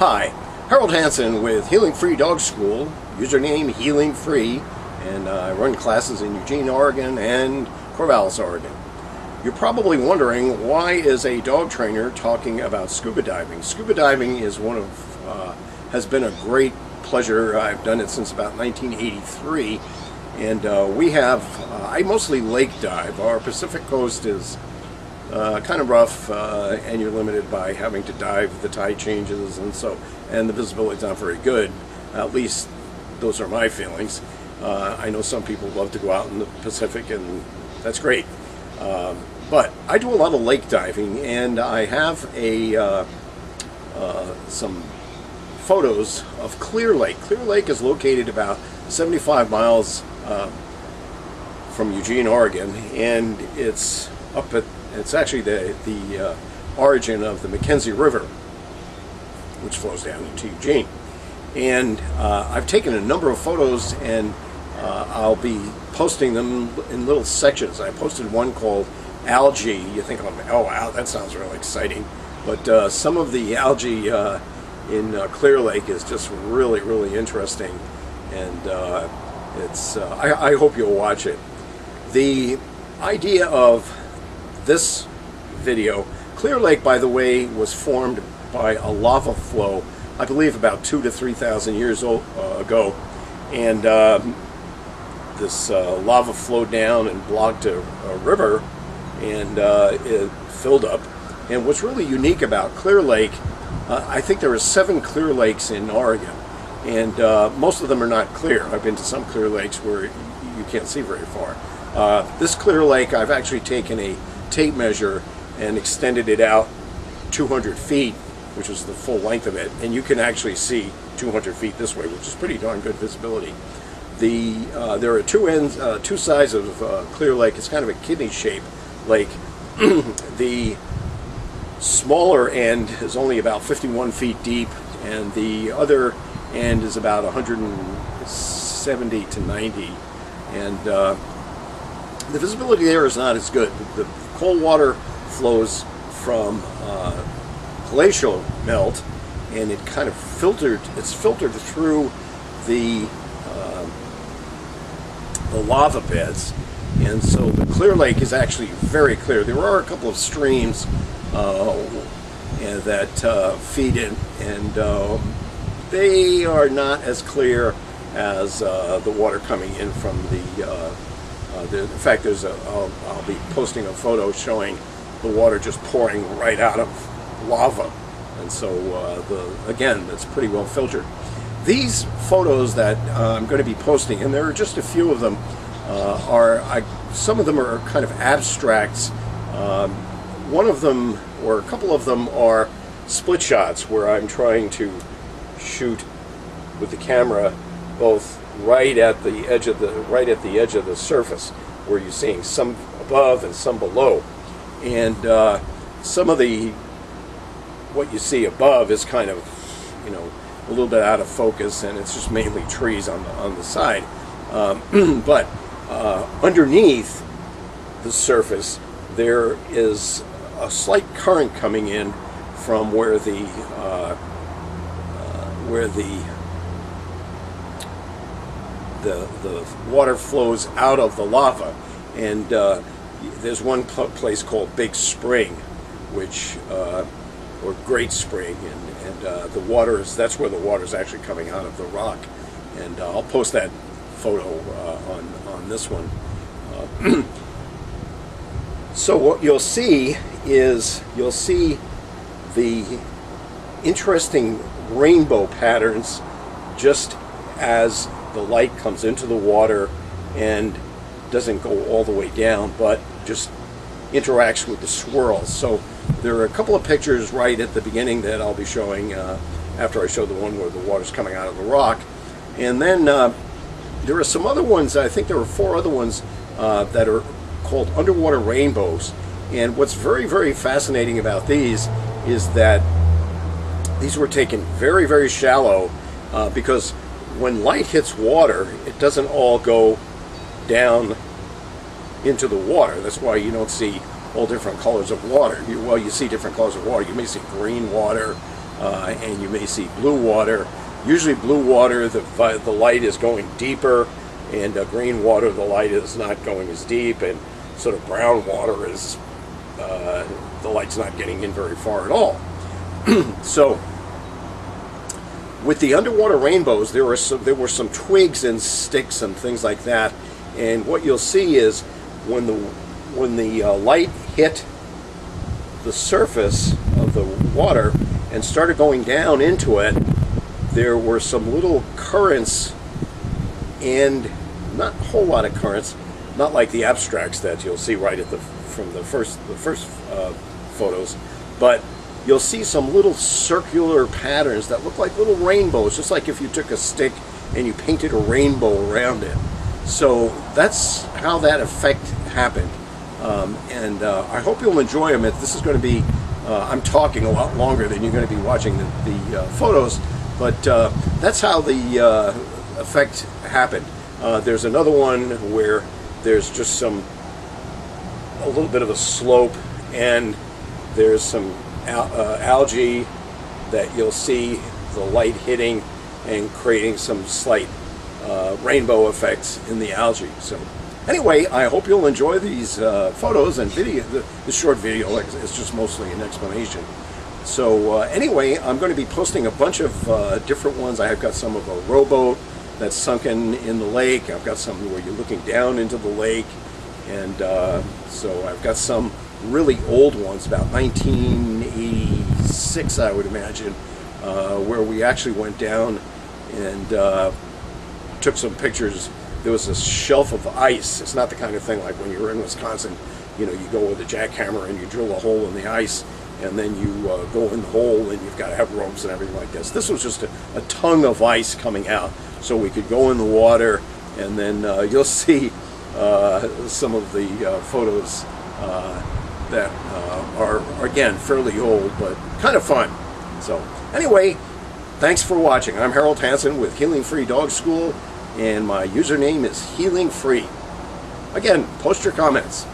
Hi, Harold Hansen with Healing Free Dog School, username Healing Free, and I run classes in Eugene, Oregon and Corvallis, Oregon. You're probably wondering, why is a dog trainer talking about scuba diving? Scuba diving is has been a great pleasure. I've done it since about 1983, and I mostly lake dive. Our Pacific coast is kind of rough, and you're limited by having to dive. The tide changes, and the visibility is not very good. At least those are my feelings. I know some people love to go out in the Pacific, and that's great. But I do a lot of lake diving, and I have some photos of Clear Lake. Clear Lake is located about 75 miles from Eugene, Oregon, and it's actually the origin of the Mackenzie River, which flows down into Eugene. And I've taken a number of photos, and I'll be posting them in little sections. I posted one called Algae. You think, oh wow, that sounds really exciting. But some of the algae in Clear Lake is just really, really interesting. And I hope you'll watch it. The idea of this video, Clear Lake, by the way, was formed by a lava flow, I believe about 2,000 to 3,000 years ago, and this lava flowed down and blocked a river, and it filled up. And what's really unique about Clear Lake, I think there are 7 Clear Lakes in Oregon, and most of them are not clear. I've been to some Clear Lakes where you can't see very far. This Clear Lake, I've actually taken a tape measure and extended it out 200 feet, which is the full length of it, and you can actually see 200 feet this way, which is pretty darn good visibility. There are two sides of Clear Lake. It's kind of a kidney-shaped lake. The smaller end is only about 51 feet deep, and the other end is about 170 to 90, and the visibility there is not as good. The cold water flows from glacial melt, and it kind of it's filtered through the lava beds, and so the Clear Lake is actually very clear. There are a couple of streams that feed in, and they are not as clear as the water coming in from in fact, I'll be posting a photo showing the water just pouring right out of lava, and so again, that's pretty well filtered. These photos that I'm going to be posting, and there are just a few of them, some of them are kind of abstracts. One of them, or a couple of them, are split shots where I'm trying to shoot with the camera both right at the edge of the surface, where you're seeing some above and some below, and some of what you see above is kind of, a little bit out of focus, and it's just mainly trees on the side. But underneath the surface, there is a slight current coming in from where the water flows out of the lava, and there's one place called Big Spring, which or Great Spring, and the water that's where the water is actually coming out of the rock, and I'll post that photo on this one. So what you'll see is the interesting rainbow patterns just as the light comes into the water and doesn't go all the way down, but just interacts with the swirls. So there are a couple of pictures right at the beginning that I'll be showing after I show the one where the water's coming out of the rock. And then there are some other ones. I think there are 4 other ones that are called underwater rainbows. And what's very, very fascinating about these is that these were taken very, very shallow, because when light hits water, it doesn't all go down into the water. That's why you don't see all different colors of water. You see different colors of water. You may see green water, and you may see blue water. Usually blue water, the light is going deeper, and green water, the light is not going as deep, and sort of brown water is, the light's not getting in very far at all. So, with the underwater rainbows, there were some twigs and sticks and things like that, and what you'll see is when the light hit the surface of the water and started going down into it, there were some little currents, and not a whole lot of currents, not like the abstracts that you'll see right at from the first photos, but you'll see some little circular patterns that look like little rainbows, just like if you took a stick and you painted a rainbow around it. So that's how that effect happened, and I hope you'll enjoy them. This is going to be, I'm talking a lot longer than you're going to be watching the photos, but that's how the effect happened. There's another one where there's just a little bit of a slope, and there's some algae that you'll see the light hitting and creating some slight rainbow effects in the algae. So anyway, I hope you'll enjoy these photos and video. The short video is just mostly an explanation. So anyway, I'm going to be posting a bunch of different ones. I've got some of a rowboat that's sunken in the lake. I've got some where you're looking down into the lake, and so I've got some really old ones, about 1986 I would imagine, where we actually went down and took some pictures. There was a shelf of ice. It's not the kind of thing like when you're in Wisconsin, you know, you go with a jackhammer and you drill a hole in the ice, and then you go in the hole, and you've got to have ropes and everything like this. This was just a tongue of ice coming out, so we could go in the water, and then you'll see some of the photos that are, again, fairly old, but kind of fun. So anyway, thanks for watching. I'm Harold Hansen with Healing Free Dog School, and my username is Healing Free. Again, post your comments.